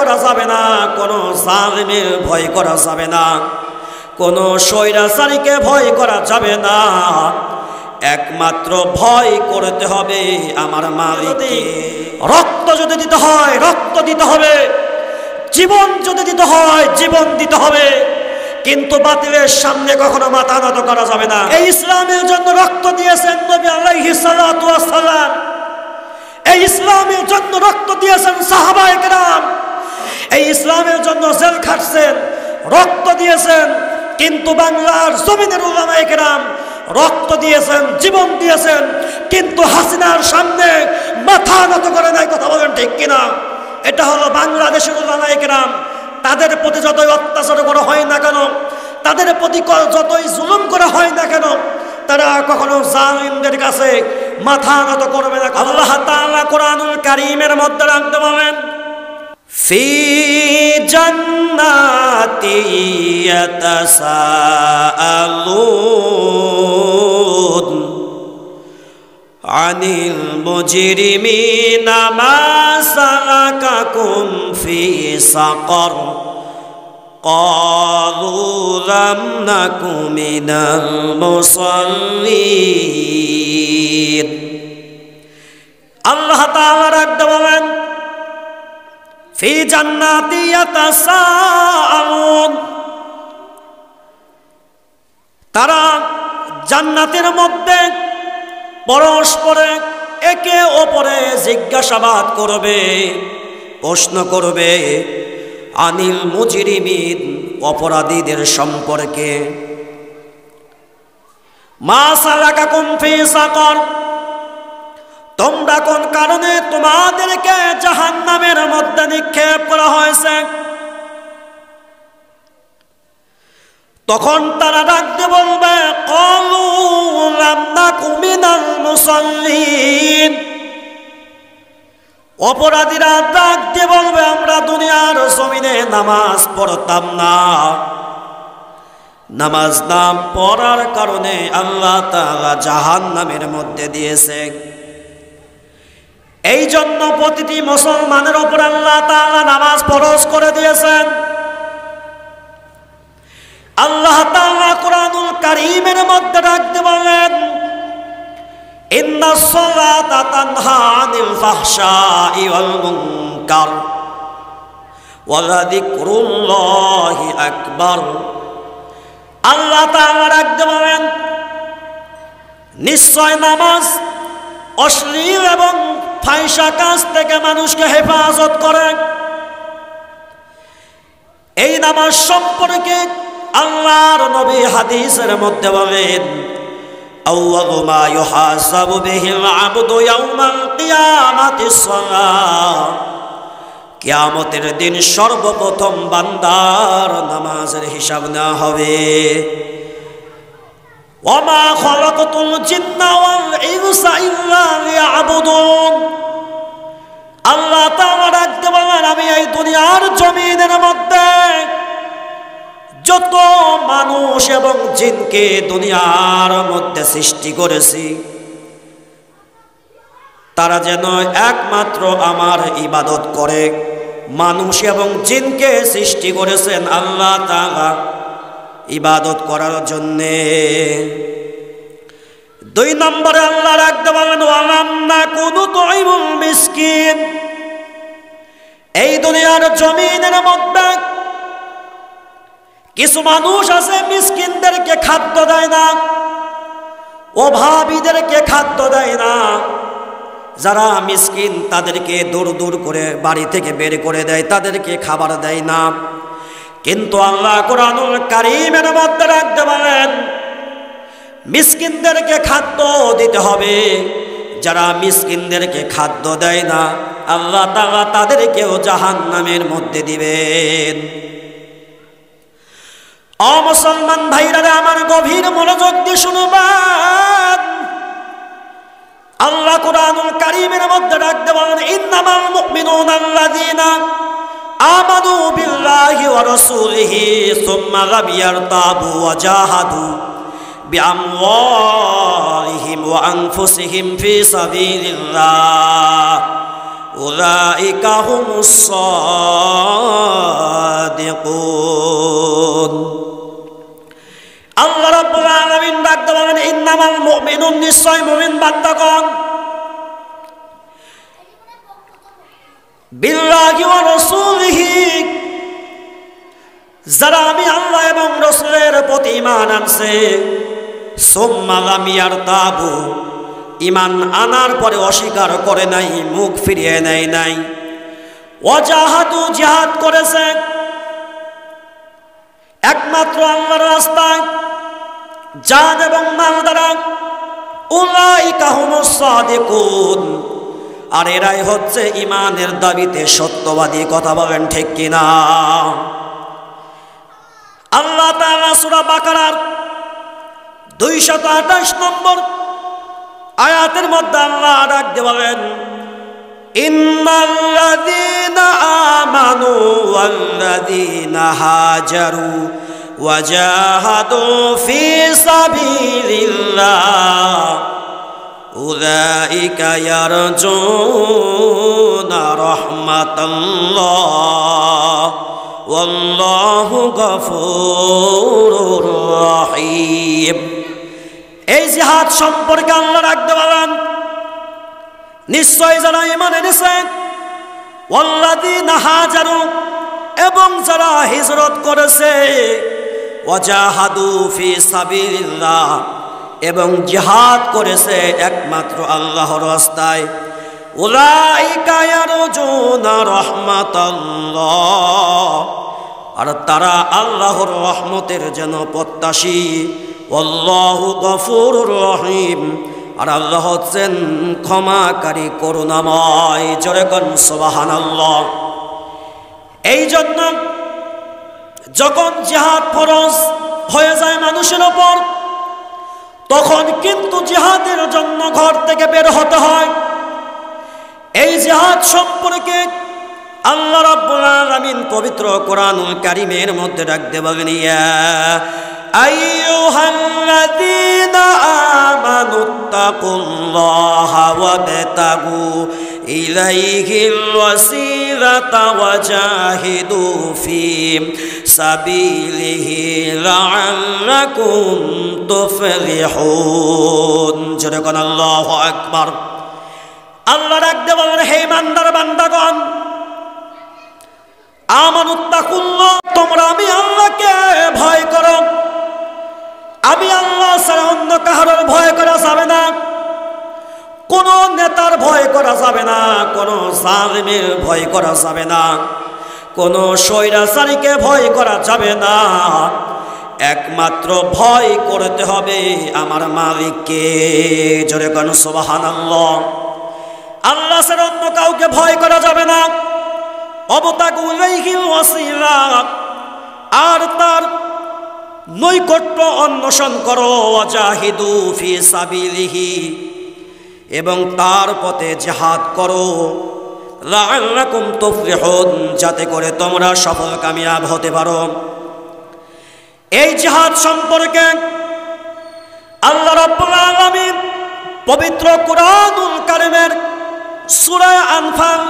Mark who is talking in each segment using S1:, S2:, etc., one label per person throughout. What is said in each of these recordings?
S1: করা যাবে না, কোনো জালিমের ভয় করা যাবে না, কোনো স্বৈরাচারীকে ভয় করা যাবে না। একমাত্র ভয় করতে হবে আমার মালিককে। রক্ত যদি দিতে হয় রক্ত দিতে হবে, জীবন যদি দিতে হয় জীবন দিতে হবে, কিন্তু বাতিলের সামনে কখনো মাথা নত করা যাবে না। এই ইসলামের জন্য রক্ত দিয়েছেন নবী আলাইহিস সালাতু ওয়াস সালাম, এই ইসলামের জন্য রক্ত দিয়েছেন সাহাবায়ে কেরাম, এই ইসলামের জন্য জেল খাটছেন, রক্ত দিয়েছেন। কিন্তু বাংলার জমিনের উলামায়ে কেরাম রক্ত দিয়েছেন, জীবন দিয়েছেন, কিন্তু হাসিনার সামনে মাথা নত করে নাই। কথা বলেন ঠিক কিনা? এটা হলো বাংলাদেশের উলামায়ে কেরাম। তাদের প্রতি যতই অত্যাচার করা হয় না কেন, তাদের প্রতি যতই জুলুম করা হয় না কেন, তারা কখনো জালিমদের কাছে মাথা নত করবে না। আল্লাহ তাআলা কোরআনুল কারীমের মধ্যে রাখতে বলেন, ফি জান্নাতি ইয়াতাসাআলুন আনিল মুজরিমিনা মা সালাকাকুম ফি সাকার ক্বালু লাম নাকু মিনাল মুসাল্লিন। আল্লাহ তাআলা রাখতে বলেন, ফি জান্নাতি ইয়াতাসাআলুন, তারা জান্নাতের মধ্যে পরস্পরে একে অপরে জিজ্ঞাসাবাদ করবে, প্রশ্ন করবে, আনিল মুজরিমিন, অপরাধীদের সম্পর্কে। মা সালাকাকুম ফি সাকার, তোমরা কোন কারণে তোমাদেরকে জাহান্নামের মধ্যে নিক্ষেপ করা হয়েছে? তখন তারা ডাকতে বলবে, ক্বালু লাম নাকু মিনাল মুসাল্লিন, অপরাধীরা ডাকতে বলবে, আমরা দুনিয়ার জমিনে নামাজ পড়তাম না, নামাজ না পড়ার কারণে আল্লাহ তাআলা জাহান্নামের মধ্যে দিয়েছে। এই জন্য প্রতিটি মুসলমানের উপর আল্লাহ তাআলা নামাজ ফরজ করে দিয়েছেন। আল্লাহ তাআলা কোরআনুল কারীমের মধ্যে রাখতে বলেন, ইন্নাস সালাতা তানহা আনিল ফাহশাই ওয়াল মুনকার ওয়া লাযিকরুল্লাহি আকবার। আল্লাহ তাআলা রাখতে বলেন, নিশ্চয় নামাজ অশ্লীল এবং ফাহিশা কাজ থেকে মানুষকে হেফাজত করে। এই নামাজ সম্পর্কে আল্লাহর নবী হাদিসের মধ্যে বলেন, আউয়ালু মা ইউহাসাবু বিহিল আবদু ইয়াউমাল কিয়ামাতিস সালাহ, কিয়ামতের দিন সর্বপ্রথম বান্দার নামাজের হিসাব নেওয়া হবে। ওয়ামা খালাকাতুল জিন্না ওয়াল ইনসা ইল্লা লিয়াবুদুন, আল্লাহ তাআলা রাখতে বলেন, আমি এই দুনিয়ার জমিনের মধ্যে যত মানুষ এবং জিনকে দুনিয়ার মধ্যে সৃষ্টি করেছি, তারা যেন একমাত্র আমার ইবাদত করে। মানুষ এবং জিনকে সৃষ্টি করেছেন আল্লাহ তাআলা ইবাদত করার জন্যে। 2 নম্বরে আল্লাহ রাখতে বলেন, ওয়ালাম নাকু নুতঈমুল মিসকিন, এই দুনিয়ার জমিনের মধ্যে কিছু মানুষ আছে মিসকিনদেরকে খাদ্য দেয় না, অভাবীদেরকে খাদ্য দেয় না। যারা মিসকিন তাদেরকে দূর দূর করে বাড়ি থেকে বের করে দেয়, তাদেরকে খাবার দেয় না। কিন্তু আল্লাহ কোরআনুল কারীমের মধ্যে রাখতে বলেন, মিসকিনদেরকে খাদ্য দিতে হবে। যারা মিসকিনদেরকে খাদ্য দেয় না, আল্লাহ তাআলা তাদেরকেও জাহান্নামের মধ্যে দিবেন। ও মুসলমান ভাইরা আমার, গভীর মনোযোগ দিয়ে শুনবেন। আল্লাহ কোরআনুল কারীমের মধ্যে রাখতে বলেন, ইন্নামাল মুমিনুনা আল্লাযীনা আমানু বিল্লাহি ওয়া রাসূলিহি সুম্মা লাম ইয়ারতাবু ওয়া জাহাদু বিআমওয়ালিহিম ওয়া আনফুসিহিম ফি সাবিলিল্লাহ উলাইকা হুমুস সাদিকুন। আল্লাহ রাব্বুল আলামিন ডাকতে বলেন, ইন্নামাল মুমিনুন, নিশ্চয় মুমিন বান্দাগণ, বিল্লাহি ওয়া রাসূলিহি, যারা আমি আল্লাহ এবং রাসূলের প্রতি ঈমান আনছে, সুম্মা লাম ইয়ারতাবু, ঈমান আনার পরে অস্বীকার করে নাই, মুখ ফিরিয়ে নেয় নাই, ওয়াজাহাদু, জিহাদ করেছে একমাত্র আল্লাহর রাস্তায় জান এবং মাল দ্বারা, উলাইকা হুমুস সাদিকুন, আর এরাই হচ্ছে ঈমানের দাবিতে সত্যবাদী। কথা বলেন ঠিক কিনা? আল্লাহ তাআলা সূরা বাকারার 228 নম্বর আয়াতের মধ্যে আল্লাহ ডাক দিয়ে বলেন, ইন্নাল্লাযীনা আমানু ওয়াল্লাযীনা হাজারু ওয়াজাহাদু ফি সাবিলিল্লাহ উলাইকা ইয়ারজুনা রাহমাতাল্লাহ ওয়াল্লাহু গফুরুর রহিম। এই জিহাদ সম্পর্কে আল্লাহ রাখতে বলেন, নিশ্চয় যারা ঈমান এনেছে, ওয়াল্লাযীনা হাজারু, এবং যারা হিজরত করেছে, ওয়াজাহাদু ফি সাবিলিল্লাহ, এবং জিহাদ করেছে একমাত্র আল্লাহর রাস্তায়, উলাইকা ইয়ারজুনা রাহমাতাল্লাহ, আর তারা আল্লাহর রহমতের যেন প্রত্যাশী, আল্লাহু গফুরুর রহিম, আর আল্লাহ হচ্ছেন ক্ষমাকারী করুণাময়। জোরে কোন সুবহানাল্লাহ। এই জন্য যখন জিহাদ ফরজ হয়ে যায় মানুষের ওপর, তখন কিন্তু জিহাদের জন্য ঘর থেকে বের হতে হয়। এই জিহাদ সম্পর্কে আল্লাহ রাব্বুল আলামিন পবিত্র কোরআনুল কারীমের মধ্যে ডাকতে বলেন, ইয়া আইয়ুহাল্লাযীনা আমানুত্তাকুল্লাহা ওয়াবতাগু ইলাইহিল ওয়াসিলাতা ওয়াজাহিদু ফি সাবিলিহি লাআল্লাকুম তুফলিহুন। জোরে কোন আল্লাহু আকবার। আল্লাহ ডাকতে বলেন, হে ইমানদার বান্দাগণ, আমানুত্তাকুল্লাহ, তোমরা আমি আল্লাহকে ভয় করো। আমি আল্লাহ ছাড়া অন্য কাহারও ভয় করা যাবে না, কোন নেতার ভয় করা যাবে না, কোন জালিমের ভয় করা যাবে না, কোন স্বৈরাচারীকে ভয় করা যাবে না। একমাত্র ভয় করতে হবে আমার মালিককে। জোরে কোন সুবহানাল্লাহ। আল্লাহ ছাড়া অন্য কাউকে ভয় করা যাবে না। অবতাগু ইলাইহিল ওয়াসিলা, আর তার নৈকট্য অন্বেষণ করো, ওয়াজাহিদু ফি সাবিলিহি, এবং তার পথে জিহাদ করো, লাআল্লাকুম তুফলিহুন, যাতে করে তোমরা সফল কামিয়াব হতে পারো। এই জিহাদ সম্পর্কে আল্লাহ রাব্বুল আলামিন পবিত্র কোরআনুল কারীমের সূরা আনফাল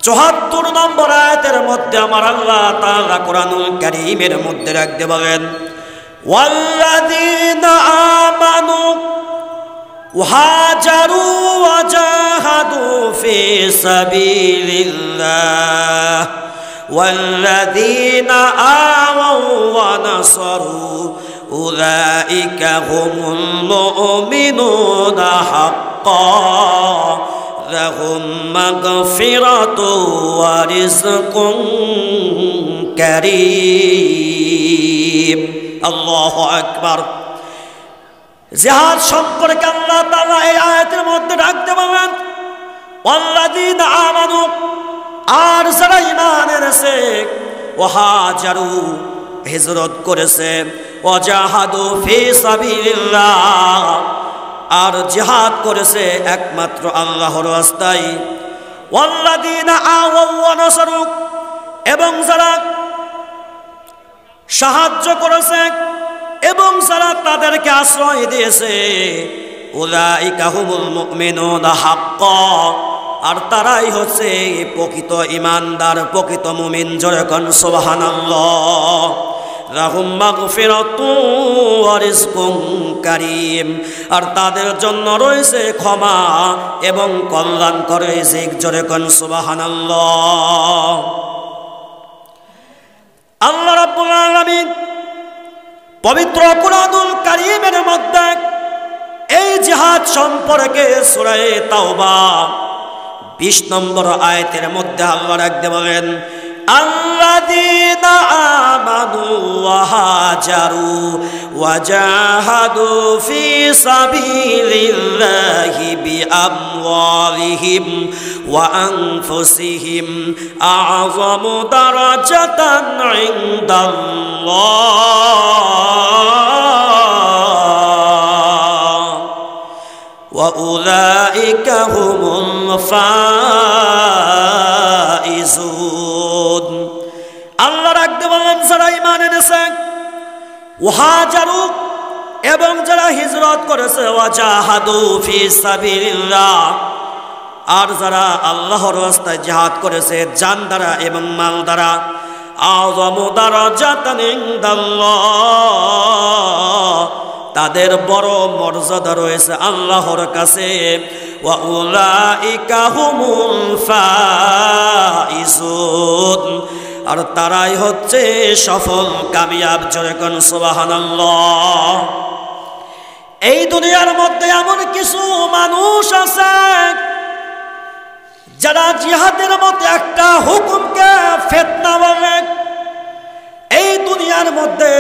S1: 74 নম্বর আয়াতের মধ্যে আমার আল্লাহ তাআলা কোরআনুল কারীমের মধ্যে রাখতে বলেন, ওয়াল্লাযীনা আমানু ওয়াহাজারু ওয়াজাহাদু ফি সাবিলিল্লাহ ওয়াল্লাযীনা আওয়াউ ওয়া নাসারু উলাইকা হুমুল মুমিনুনা হাক্কান লাহুম মাগফিরাতু ওয়া রিজকুন কারীম। আল্লাহু আকবার। জিহাদ সম্পর্কে আল্লাহ তাআলা এই আয়াতের মধ্যে ডাকতে বলেন, ওয়াল্লাযীনা আমানু, আর যারা ঈমান এনেছে, ওয়াহাজারু, হিজরত করেছে, ওয়াজাহাদু ফি সাবিলিল্লাহ, আর জিহাদ করেছে একমাত্র আল্লাহর রাস্তায়, ওয়াল্লাযীনা আওয়াউ ওয়া নাসারু, এবং যারা সাহায্য করেছে এবং যারা তাদেরকে আশ্রয় দিয়েছে, উলাইকা হুমুল মুমিনুনা হাক্কান, আর তারাই হচ্ছে প্রকৃত ঈমানদার, প্রকৃত মুমিন। জোরে কোন সুবহানাল্লাহ। লাহুম মাগফিরাতুন ওয়া রিজকুন কারীম, আর তাদের জন্য রয়েছে ক্ষমা এবং কল্যাণকর রিজিক। জোরে কোন সুবহানাল্লাহ। আল্লাহ রাব্বুল আলামিন পবিত্র কুরআনুল কারীমের মধ্যে এই জিহাদ সম্পর্কে সূরা তাওবা 20 নম্বর আয়াতের মধ্যে আল্লাহ রাখতে বলেন, আল্লাযীনা আমানু ওয়া হাজারু ওয়া জাহাদু ফি সাবিলিল্লাহি বিআমওয়ালিহিম ওয়া আনফুসিহিম আ'যামু দারাজাতান ইনদাল্লাহ ওয়া উলাইকা হুমুল ফাইজুন। আল্লাহ রাখতে বলেন, যারা ঈমান এনেছে, ওয়াহাজারু এবং যারা হিজরত করেছে, ওয়াজাহাদু ফি সাবিলিল্লাহ আর যারা আল্লাহর রাস্তায় জিহাদ করেছে জান দ্বারা এবং মাল দ্বারা, আ'যামু দারাজাতান ইনদাল্লাহ তাদের বড় মর্যাদা রয়েছে আল্লাহর কাছে। ওয়া উলাইকা হুমুল ফাইজুন আর তারাই হচ্ছে সফল কামিয়াব। জোরে কোন সুবহানাল্লাহ। এই দুনিয়ার মধ্যে এমন কিছু মানুষ আছে যারা জিহাদের মধ্যে একটা হুকুমকে ফিতনা বলে। এই দুনিয়ার মধ্যে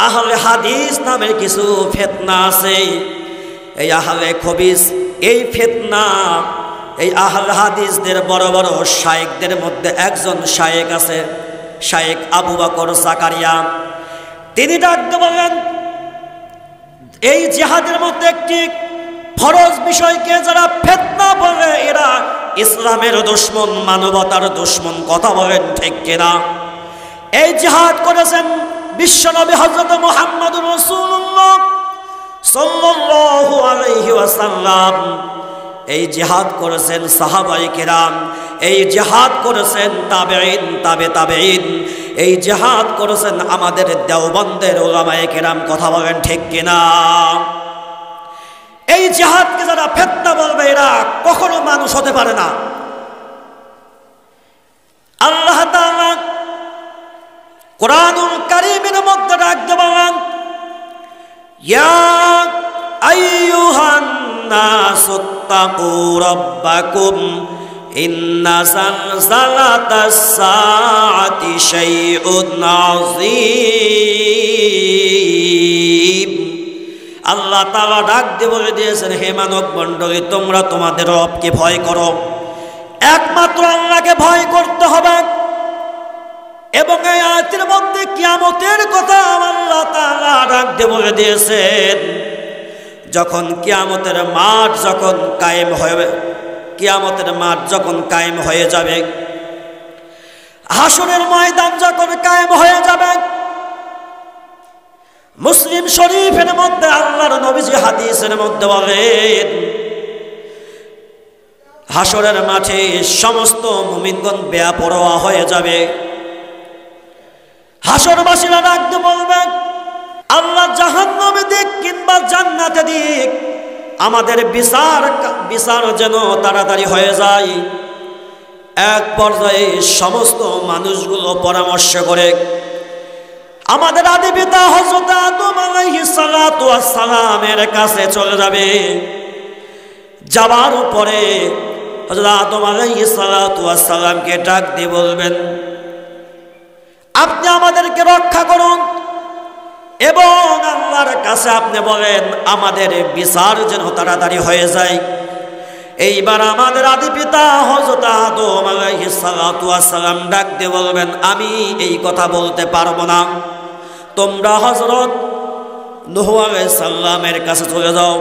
S1: আহলে হাদিস নামের কিছু ফিতনা আছে। এই আহলে খবিস, এই ফিতনা, এই আহলে হাদিসদের বড় বড় শায়েখদের মধ্যে একজন শায়েখ আছে, শায়েখ আবু বকর জাকারিয়া। তিনি ডাকতে বলেন, এই জিহাদের মধ্যে একটি ফরজ বিষয়কে যারা ফিতনা বলে এরা ইসলামের দুশমন, মানবতার দুশমন। কথা বলেন ঠিক কিনা? এই জিহাদ করেছেন বিশ্বনবী হযরত মুহাম্মদুর রাসূলুল্লাহ সাল্লাল্লাহু আলাইহি ওয়াসাল্লাম। এই জিহাদ করেছেন সাহাবায়ে কেরাম, এই জিহাদ করেছেন তাবেঈন, তাবেঈন, এই জিহাদ করেছেন আমাদের দেওবন্দের উলামায়ে কেরাম। কথা বলেন ঠিক কিনা? এই জিহাদকে যারা ফিতনা বলবে এরা কখনো মানুষ হতে পারে না। আল্লাহ তাআলা কুরআনুল কারীমের মধ্যে ডাকতে বলেন, ইয়া আইয়ুহান নাসুত্তাকু রাব্বাকুম ইন্না যালজালাতাস সাআতি শাইউন আযীম। আল্লাহ তাআলা ডাক দিয়ে বলে দিয়েছেন, হে মানব মণ্ডলী, তোমরা তোমাদের রবকে ভয় করো, একমাত্র আল্লাহকে ভয় করতে হবে। এবং এই আয়াতের মধ্যে কিয়ামতের কথা আল্লাহ তাআলা ডাক দিয়ে বলে দিয়েছেন, যখন কিয়ামতের মাঠ যখন কায়েম হবে, কিয়ামতের মাঠ যখন কায়েম হয়ে যাবে, হাসরের ময়দান যখন কায়েম হয়ে যাবে, মুসলিম শরীফের মধ্যে আল্লাহর নবীজি হাদিসের মধ্যে বলেন, হাসরের মাঠে সমস্ত মুমিনগণ বেপরোয়া হয়ে যাবে। হাসরবাসীরা ডাকতে বলবে, আল্লাহ জাহান্নামে দিক কিংবা জান্নাতে দিক, আমাদের বিচার যেন তাড়াতাড়ি হয়ে যায়। এক পর্যায়ে সমস্ত মানুষগুলো পরামর্শ করে আমাদের আদি পিতা হযরত আদম আলাইহিস সালাতু ওয়াস সালামের কাছে চলে যাবে। যাবার পরে হযরত আদম আলাইহিস সালাতু ওয়াস সালামকে ডাক দিয়ে বলবেন, আপনি আমাদেরকে রক্ষা করুন এবং আল্লাহর কাছে আপনি বলেন আমাদের বিচার যেন তাড়াতাড়ি হয়ে যায়। এইবার আমাদের আদি পিতা হযরত আদম আলাইহিস সালাতু ওয়াস সালাম ডাক দিয়ে বলবেন, আমি এই কথা বলতে পারবো না, তোমরা হযরত নূহ আলাইহিস সালামের কাছে চলে যাও।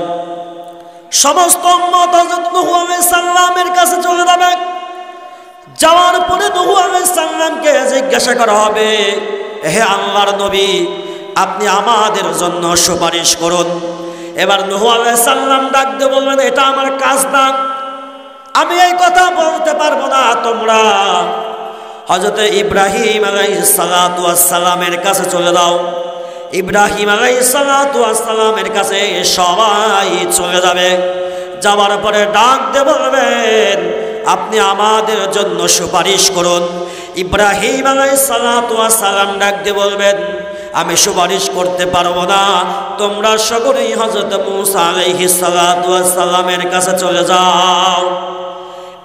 S1: সমস্ত উম্মত হযরত নূহ আলাইহিস সালামের কাছে চলে যাবে। যাওয়ার পরে নূহ আলাইহিস সালামকে জিজ্ঞাসা করা হবে, হে আল্লাহর নবী, আপনি আমাদের জন্য সুপারিশ করুন। এবার নূহ আলাইহিস সালাম ডাক দিয়ে বলবেন, এটা আমার কাজ না, আমি এই কথা বলতে পারবো না। তোমরা হযরত ইব্রাহিম আলাইহিস সালাতু ওয়াস সালামের কাছে চলে যাও। ইব্রাহিম আলাইহিস সালাতু ওয়াস সালামের কাছে সবাই চলে যাবে। যাওয়ার পরে ডাক দিয়ে বলবেন, আপনি আমাদের জন্য সুপারিশ করুন। ইব্রাহিম আলাইহিস সালাতু ওয়াস সালাম ডাক দিয়ে বলবেন, আমি সুপারিশ করতে পারবো না, তোমরা সকলেই হযরত মূসা আলাইহিস সালাতু ওয়াস সালামের কাছে চলে যাও।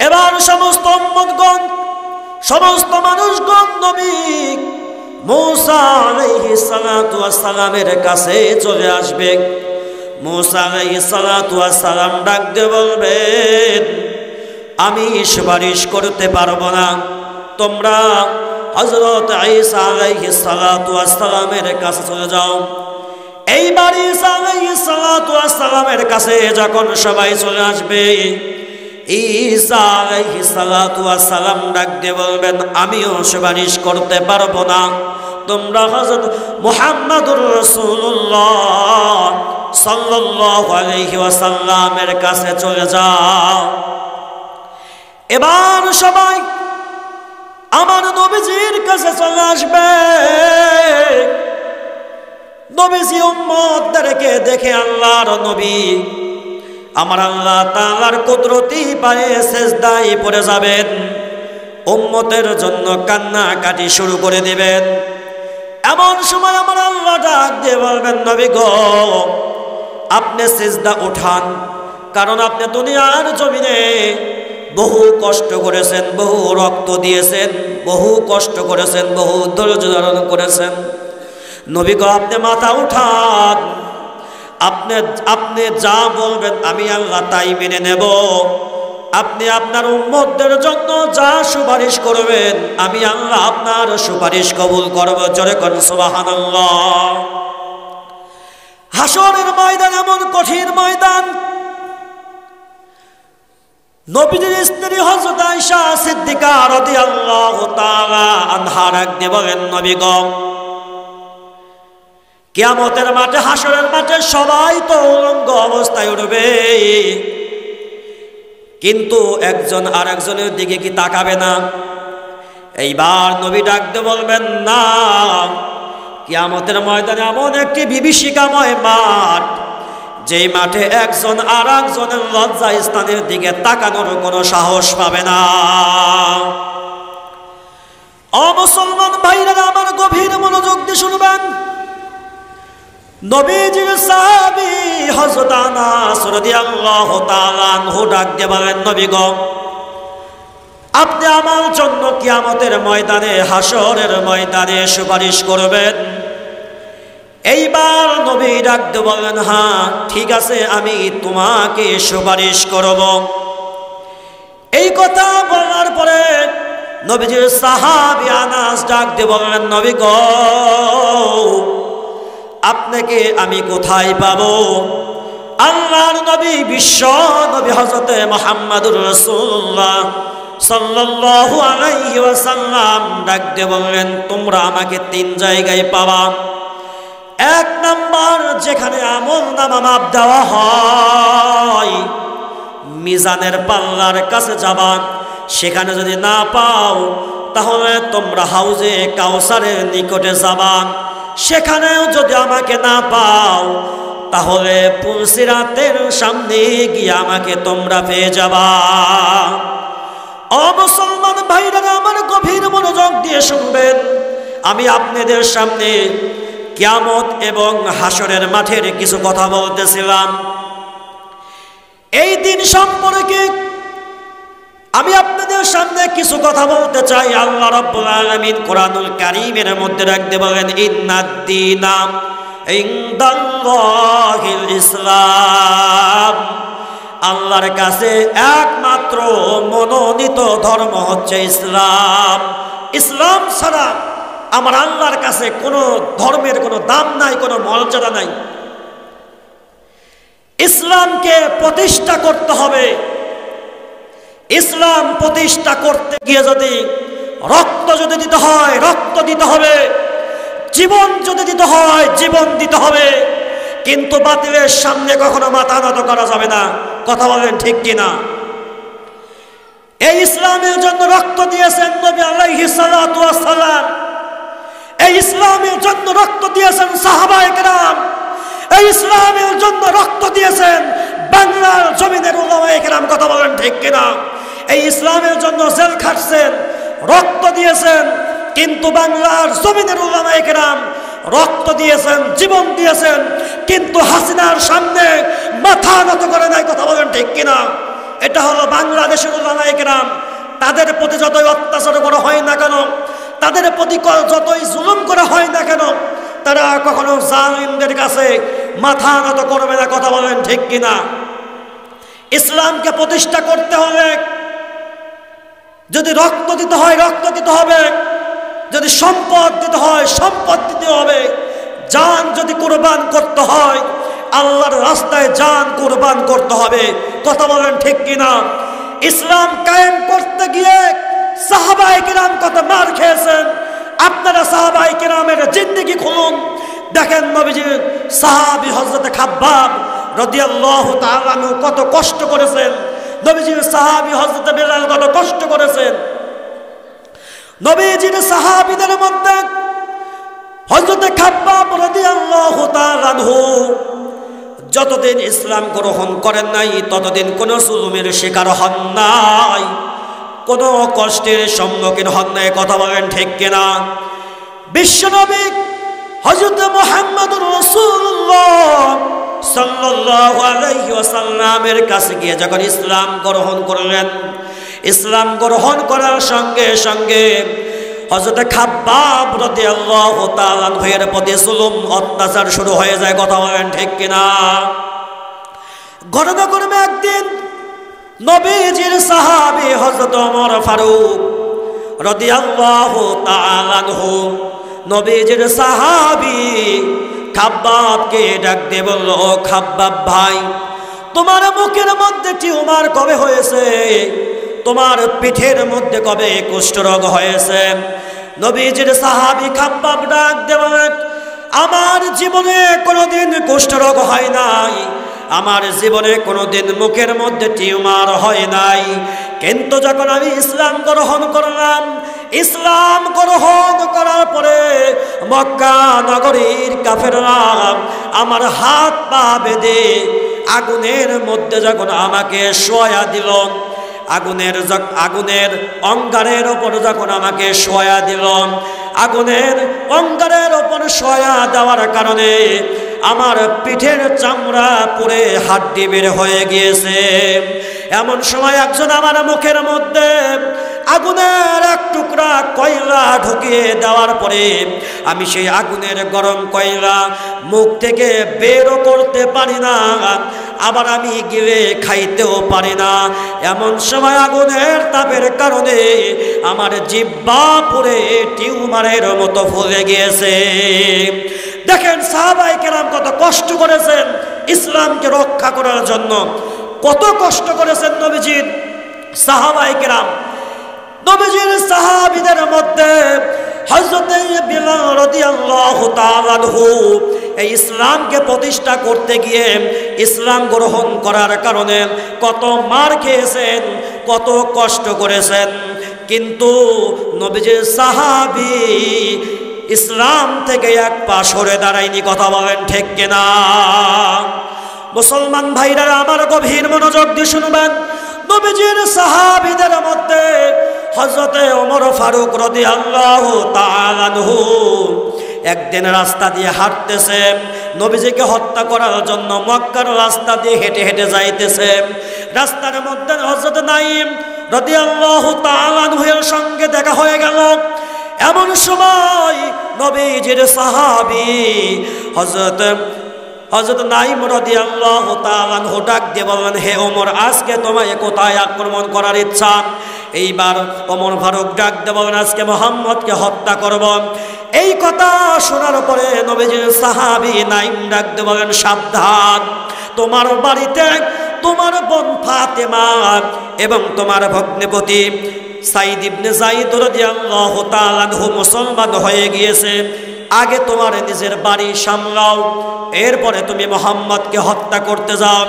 S1: এবার সমস্ত উম্মতগণ, সমস্ত মানুষগণ নবী মূসা আলাইহিস সালাতু ওয়াস সালামের কাছে চলে আসবে। মূসা আলাইহিস সালাতু ওয়াস সালাম ডাক দিয়ে বলবেন, আমি সুপারিশ করতে পারবো না, তোমরা হযরত ঈসা আলাইহিস সালাতু ওয়াস সালামের কাছে চলে যাও। এইবার ঈসা আলাইহিস সালাতু ওয়াস সালামের কাছে যখন সবাই চলে আসবে, ঈসা আলাইহিস সালাতু ওয়াস সালাম ডাক দিয়ে বলবেন, আমিও সুপারিশ করতে পারবো না, তোমরা হযরত মুহাম্মদুর রাসূলুল্লাহ সাল্লাল্লাহু আলাইহি ওয়াসাল্লামের কাছে চলে যাও। এবার সবাই আমার নবীজির কাছে চলে আসবে। নবীজি উম্মতদেরকে দেখে আল্লাহর নবী আমার আল্লাহ তাআলার কুদরতি পায়ে সিজদায় পড়ে যাবেন, উম্মতের জন্য কান্নাকাটি শুরু করে দিবেন। এমন সময় আমার আল্লাহ ডাক দিয়ে বলবেন, নবী গো, আপনি সিজদা উঠান, কারণ আপনি দুনিয়ার জমিনে বহু কষ্ট করেছেন, বহু রক্ত দিয়েছেন, বহু কষ্ট করেছেন, বহু ধৈর্য ধারণ করেছেন। নবী গো, আপনি মাথা উঠান, আপনি যা বলবেন আমি আল্লাহ তাই মেনে নেব। আপনি আপনার উম্মতদের জন্য যা সুপারিশ করবেন আমি আল্লাহ আপনার সুপারিশ কবুল করব। জোরে কোন সুবহানাল্লাহ। হাসরের ময়দান এমন কঠিন ময়দান, নবীজির স্ত্রী হযরত আয়েশা সিদ্দিকা রাদিয়াল্লাহু তাআলা আনহা রাখতে বলেন, নবী গো, কিয়ামতের মাঠে, হাসরের মাঠে সবাই তো উলঙ্গ অবস্থায় উঠবে, কিন্তু একজন আরেকজনের দিকে কি তাকাবে না? এইবার নবী ডাকতে বলবেন, না, কিয়ামতের ময়দানে এমন একটি বিভীষিকাময় মাঠ, যেই মাঠে একজন আর একজনের লজ্জা স্থানের দিকে তাকানোর কোনো সাহস পাবে না। ও মুসলমান ভাইরা আমার, গভীর মনোযোগ দিয়ে শুনবেন। নবীজির সাহাবী হযরত আনাস রাদিয়াল্লাহু তাআলা আনহু ডাক দিয়ে বলেন, নবী গো, আপনি আমার জন্য কিয়ামতের ময়দানে, হাসরের ময়দানে সুপারিশ করবেন। এইবার নবী ডাক দিয়ে বলেন, হ্যাঁ ঠিক আছে, আমি তোমাকে সুপারিশ করব। এই কথা বলার পরে নবীজির সাহাবী আনাস ডাক দিয়ে বলেন, নবী গো, আপনাকে আমি কোথায় পাবো? আল্লাহর নবী, বিশ্ব নবী হযরত মুহাম্মদুর রাসূলুল্লাহ সাল্লাল্লাহু আলাইহি ওয়াসাল্লাম ডাক দিয়ে বললেন, তোমরা আমাকে তিন জায়গায় পাবা। এক নাম্বার, যেখানে আমলনামা মাপ দেওয়া হয়, মিজানের পাল্লার কাছে যাবা, সেখানে যদি না পাও তাহলে তোমরা হাউজে কাউসারের নিকটে যাবা, সেখানেও যদি আমাকে না পাও তাহলে পুলসিরাতের সামনে গিয়ে আমাকে তোমরা পেয়ে যাবা। ও মুসলমান ভাইরা আমার, গভীর মনোযোগ দিয়ে শুনবেন। আমি আপনাদের সামনে কিয়ামত এবং হাসরের মাঠের কিছু কথা বলতেছিলাম। এই দিন সম্পর্কে আমি আপনাদের সামনে কিছু কথা বলতে চাই। আল্লাহ রাব্বুল আলামিন কোরআনুল কারীমের মধ্যে রাখতে বলেন, ইন্নাদ-দীনা ইনদাল্লাহিল ইসলাম। আল্লাহর কাছে একমাত্র মনোনীত ধর্ম হচ্ছে ইসলাম। ইসলাম ছাড়া আমার আল্লাহর কাছে কোনো ধর্মের কোনো দাম নাই, কোনো মর্যাদা নাই। ইসলামকে প্রতিষ্ঠা করতে হবে। ইসলাম প্রতিষ্ঠা করতে গিয়ে যদি রক্ত যদি দিতে হয় রক্ত দিতে হবে, জীবন যদি দিতে হয় জীবন দিতে হবে, কিন্তু বাতিলের সামনে কখনো মাথা নত করা যাবে না। কথা বলেন ঠিক কিনা? এই ইসলামের জন্য রক্ত দিয়েছেন নবী আলাইহিস সালাতু ওয়াস সালাম। এই ইসলামের জন্য রক্ত দিয়েছেন সাহাবায়ে কেরাম। এই ইসলামের জন্য রক্ত দিয়েছেন বাংলার জমিনের উলামায়ে কেরাম। কথা বলেন ঠিক কিনা? এই ইসলামের জন্য জেল খাটছেন, রক্ত দিয়েছেন, কিন্তু বাংলার জমিনের উলামায়ে কেরাম রক্ত দিয়েছেন, জীবন দিয়েছেন, কিন্তু হাসিনার সামনে মাথা নত করে নাই। কথা বলেন ঠিক কিনা? এটা হলো বাংলাদেশের উলামায়ে কেরাম। তাদের প্রতি যতই অত্যাচার করা হয় না কেন, তাদের প্রতি যতই জুলুম করা হয় না কেন, তারা কখনো জালিমদের কাছে মাথা নত করবে না। কথা বলেন ঠিক কিনা? ইসলামকে প্রতিষ্ঠা করতে হলে যদি রক্ত দিতে হয় রক্ত দিতে হবে, যদি সম্পদ দিতে হয় সম্পদ দিতে হবে, জান যদি কুরবান করতে হয় আল্লাহর রাস্তায় জান কুরবান করতে হবে। কথা বলেন ঠিক কিনা? ইসলাম কায়েম করতে গিয়ে সাহাবায়ে কেরাম কত মার খেয়েছেন। আপনারা সাহাবায়ে কেরামের জিন্দেগি খুলুন, দেখেন নবীজির সাহাবী হযরত খাব্বাব রাদিয়াল্লাহু তাআলা আনহু কত কষ্ট করেছেন। নবীজির সাহাবী হযরত বেলাল কত কষ্ট করেছেন। নবীজির সাহাবীদের মধ্যে হযরত খাব্বাব রাদিয়াল্লাহু তাআলা আনহু যতদিন ইসলাম গ্রহণ করেন নাই ততদিন কোনো জুলুমের শিকার হন নাই, কোনো কষ্টের সম্মুখীন হন নাই। কথা বলেন ঠিক কিনা? বিশ্বনবী হযরত মুহাম্মদুর রাসূলুল্লাহ সাল্লাল্লাহু আলাইহি ওয়াসাল্লামের কাছে গিয়ে যখন ইসলাম গ্রহণ করলেন, ইসলাম গ্রহণ করার সঙ্গে সঙ্গে হযরত খাব্বাব রাদিয়াল্লাহু তাআলা আনহুর প্রতি জুলুম অত্যাচার শুরু হয়ে যায়। কথা বলেন ঠিক কিনা? ঘটনাক্রমে একদিন নবীজির সাহাবী হযরত ওমর ফারুক রাদিয়াল্লাহু তাআলা আনহু নবীজির সাহাবী খাব্বাবকে ডাক দিয়ে বলল, ও খাব্বাব ভাই, তোমার মুখের মধ্যে টিউমার কবে হয়েছে? তোমার পিঠের মধ্যে কবে কুষ্ঠরোগ হয়েছে? নবীজির সাহাবী খাব্বাব ডাক দিয়ে বলেন, আমার জীবনে কোনোদিন কুষ্ঠরোগ হয় নাই, আমার জীবনে কোনোদিন মুখের মধ্যে টিউমার হয় নাই, কিন্তু যখন আমি ইসলাম গ্রহণ করলাম, ইসলাম গ্রহণ করার পরে মক্কা নগরীর কাফেররা আমার হাত পা বেঁধে আগুনের মধ্যে যখন আমাকে শোয়া দিল, আগুনের অঙ্গারের ওপর যখন আমাকে শোয়া দিল, আগুনের অঙ্গারের ওপর শোয়া দেওয়ার কারণে আমার পিঠের চামড়া পুড়ে হাড্ডি বের হয়ে গিয়েছে। এমন সময় একজন আমার মুখের মধ্যে আগুনের এক টুকরা কয়লা ঢুকিয়ে দেওয়ার পরে আমি সেই আগুনের গরম কয়লা মুখ থেকে বেরও করতে পারি না, আবার আমি গিলে খাইতেও পারি না। এমন সময় আগুনের তাপের কারণে আমার জিহ্বা পুড়ে টিউমারের মতো ফুলে গিয়েছে। দেখেন সাহাবায়ে কেরাম কত কষ্ট করেছেন ইসলামকে রক্ষা করার জন্য, কত কষ্ট করেছেন নবীজির সাহাবায়ে কেরাম। নবীজির সাহাবীদের মধ্যে হযরত বিলাল রাদিয়াল্লাহু তাআলা আনহু এই ইসলামকে প্রতিষ্ঠা করতে গিয়ে ইসলাম গ্রহণ করার কারণে কত মার খেয়েছেন, কত কষ্ট করেছেন, কিন্তু নবীজির সাহাবী ইসলাম থেকে এক পা সরে দাঁড়ায়নি। কথা বলেন ঠিক কিনা? মুসলমান ভাইরা আমার গভীর মনোযোগ দিয়ে শুনবেন, নবীজির সাহাবীদের মধ্যে হযরত ওমর ফারুক রাদিয়াল্লাহু তাআলা আনহু একদিন রাস্তা দিয়ে হাঁটতেছে, নবীজিকে হত্যা করার জন্য মক্কার রাস্তা দিয়ে হেঁটে হেঁটে যাইতেছে। রাস্তার মধ্যে হযরত নাঈম রাদিয়াল্লাহু তাআলা আনহুর সঙ্গে দেখা হয়ে গেল। এমন সময় নবীজির সাহাবী হযরত নাঈম রাদিয়াল্লাহু তাআলা আনহু ডাক দিয়ে বললেন, হে ওমর, আজকে তোমায় কোথায় আক্রমণ করার ইচ্ছা? এইবার ওমর ফারুক ডাক দিয়ে বলেন, আজকে মুহাম্মদকে হত্যা করব। এই কথা শোনার পরে নবীজির সাহাবী নাঈম ডাক দিয়ে বলেন, সাবধান, তোমার বাড়িতে তোমার বোন ফাতেমা এবং তোমার ভগ্নিপতি সাইদ ইবনে যায়েদ রাদিয়াল্লাহু তাআলা আনহু মুসলমান হয়ে গিয়েছে। আগে তোমার নিজের বাড়ি সামলাও, এরপরে তুমি মুহাম্মদকে হত্যা করতে যাও।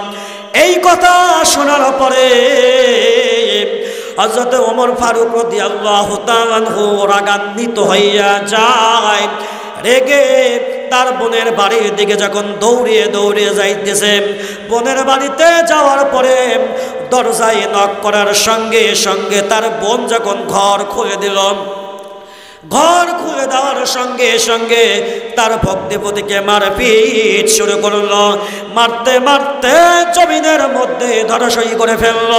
S1: এই কথা শোনার পরে হযরত ওমর ফারুক রাদিয়াল্লাহু তাআলা আনহু রাগান্বিত হইয়া যায়। রেগে তার বোনের বাড়ির দিকে যখন দৌড়িয়ে দৌড়িয়ে যাইতেছে, বোনের বাড়িতে যাওয়ার পরে দরজায় নক করার সঙ্গে সঙ্গে তার বোন যখন ঘর খুলে দিল, ঘর খুলে দেওয়ার সঙ্গে সঙ্গে তার ভগ্নিপতিকে মারপিট শুরু করলো। মারতে মারতে জমিনের মধ্যে ধরাশয়ী করে ফেলল।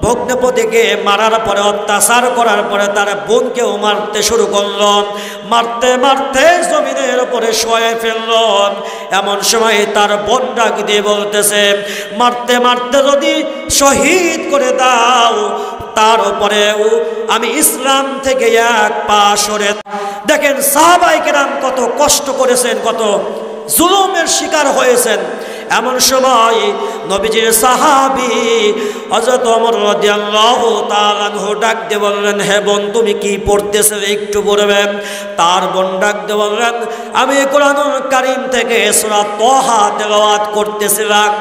S1: ভগ্নিপতিকে মারার পরে, অত্যাচার করার পরে তার বোনকেও মারতে শুরু করলো। মারতে মারতে জমিনের উপরে শোয়ে ফেলল। এমন সময় তার বোন ডাক দিয়ে বলতেছে, মারতে মারতে যদি শহীদ করে দাও তার উপরেও আমি ইসলাম থেকে এক পা সরে। দেখেন সাহাবায়ে কেরাম কত কষ্ট করেছেন, কত জুলুমের শিকার হয়েছেন। এমন সময় নবীজির সাহাবী হযরত ওমর রাদিয়াল্লাহু তাআলা আনহু ডাক দিয়ে বললেন, হে বোন তুমি কি পড়তেছো একটু বলবেন? তার বোন ডাক দিয়ে বললেন, আমি কোরআনুল কারীম থেকে সূরা তাহা তেলাওয়াত করতেছিলাম।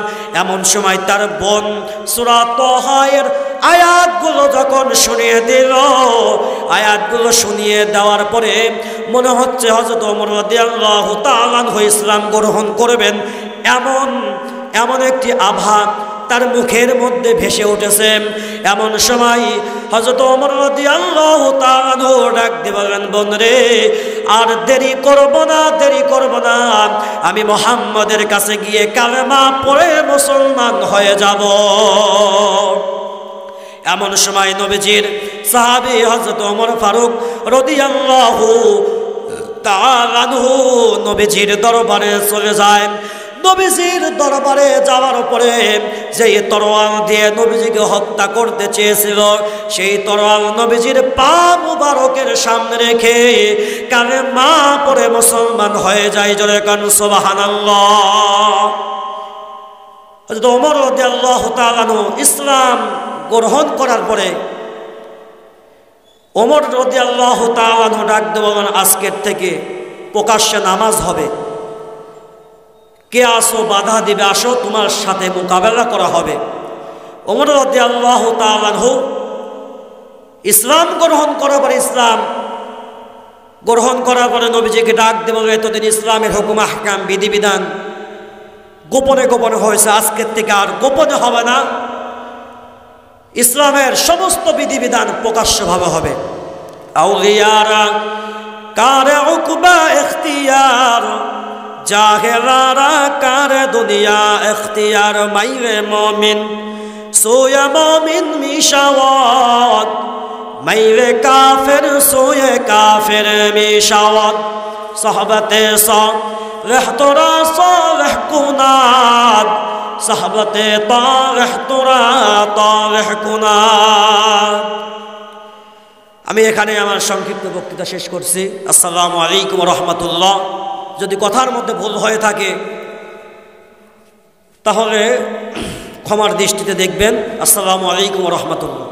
S1: এমন সময় তার বোন সূরা তাহা এর আয়াতগুলো যখন শুনিয়ে দিল, আয়াতগুলো শুনিয়ে দেওয়ার পরে মনে হচ্ছে হযরত ওমর রাদিয়াল্লাহু তাআলা আনহু ইসলাম গ্রহণ করবেন, এমন একটি আভা তার মুখের মধ্যে ভেসে উঠেছে। এমন সময় হযরত ওমর রাদিয়াল্লাহু তাআলা আনহু ডাক দিয়ে বললেন, বোন রে আর দেরি করব না, দেরি করব না, আমি মুহাম্মদের কাছে গিয়ে কালেমা পড়ে মুসলমান হয়ে যাব। এমন সময় নবীজির সাহাবী হযরত ওমর ফারুক রাদিয়াল্লাহু তাআলা আনহু নবীজির দরবারে চলে যায়। নবীজির দরবারে যাওয়ার পরে যেই তরোয়াল দিয়ে নবীজিকে হত্যা করতে চেয়েছিল, সেই তরোয়াল নবীজির পা মুবারকের সামনে রেখে কালেমা পড়ে মুসলমান হয়ে যায়। জোরে কান সুবহানাল্লাহ। হযরত ওমর রাদিয়াল্লাহু তাআলা আনহু ইসলাম গ্রহণ করার পরে ওমর রাদিয়াল্লাহু তাআলা আনহু ডাক দিয়ে বলেন, আজকের থেকে প্রকাশ্যে নামাজ হবে, কে আসো বাধা দিবে, আসো তোমার সাথে মোকাবেলা করা হবে। ওমর রাদিয়াল্লাহু তাআলা আনহু ইসলাম গ্রহণ করার পরে, ইসলাম গ্রহণ করার পরে নবীজিকে ডাক দিয়ে বললেন, এতদিন ইসলামের হুকুম আহকাম বিধিবিধান গোপনে গোপনে হয়েছে, আজকের থেকে আর গোপনে হবে না, ইসলামের সমস্ত বিধিবিধান প্রকাশ্যভাবে হবে। আউলিয়ারা কারে উকবা ইখতিয়ার, জাহেলারা কারে দুনিয়া ইখতিয়ার, মাইরে মুমিন সোয়া মুমিন মিশাওয়াত, মাইরে কাফের সোয়ে কাফের মিশাওয়াত, সাহাবাতে সালেহ তোরা সালেহ কুনাদ, সাহাবাতে তালেহ তোরা তালেহ কুনাদ। আমি এখানে আমার সংক্ষিপ্ত বক্তৃতা শেষ করছি। আসসালামু আলাইকুম ওয়া রাহমাতুল্লাহ। যদি কথার মধ্যে ভুল হয়ে থাকে তাহলে ক্ষমার দৃষ্টিতে দেখবেন। আসসালামু আলাইকুম ওয়া রাহমাতুল্লাহ।